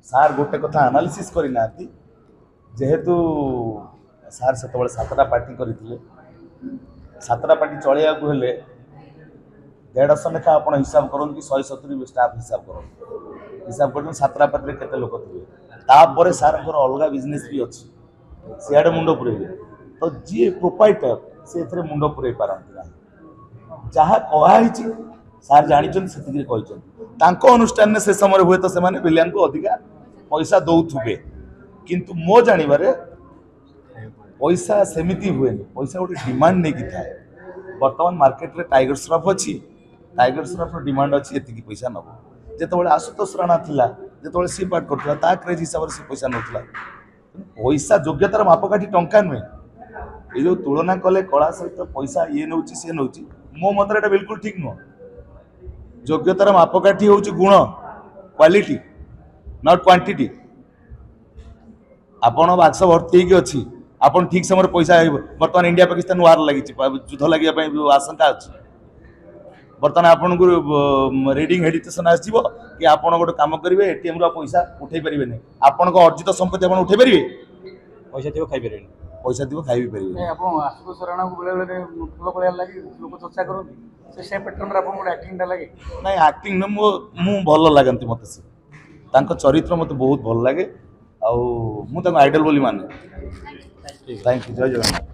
सार गोटे कथा एनालिसिस करना जेहेतु सार से सातटा पार्टी करते सातटा पार्टी चलैया हेले 150 लेखा आप हिसाब करूँ कि 170 स्टाफ हिसाब कर सातटा पार्टी केते लोक थे तापर सार अलग बिजनेस भी अच्छी सियाड़े मुंड पुरेबे तो जी प्रोपाइटर से मुंड पुरे पारती ना जहाँ कही सार जानते अनुष्ठान से समय हुए तो से विलियन को अधिका पैसा दौथुबे किंतु मो जानवे पैसा सेमिति हुए पैसा गोटे डिमांड नहीं था बर्तमान मार्केट रे टाइगर श्रॉफ अच्छी टाइगर श्रॉफ डिमांड अच्छी एति पैसा नब जो आशुतोष राणा थिला जो सी पार्ट करता क्रेज हिसाब से पैसा नौला पैसा योग्यतार मापकाठी टंका नुहे ये जो तुलना कले कला सहित पैसा ये नौ सी नौ मो मत बिल्कुल ठीक नुह योग्यतार मापकाठी हूँ गुण क्वालिटी नॉट क्वांटिटी आपण बाक्स भर्ती अच्छी आपन ठीक समय पैसा बर्तमान इंडिया पाकिस्तान वार लगी युद्ध लगे आशंका अच्छी बर्तमान आपन को रीडिंग हेडिटेशन आसो कि आपन गोटे कम करेंगे एटीएम पैसा उठे पारे आपन को अर्जित संपत्ति आप उठे पारे पैसा थी खाई पारे पैसा थी खाई पारे आशुतोष राणा को बेले फुल पड़िया लगे लोक चर्चा करते से पैटर्न एक्टिंग लगे ना एक्टिंग मु भल लगती मत से चरित्र मत बहुत भल लगे आइडल बोली माने थैंक यू जय जगन्नाथ।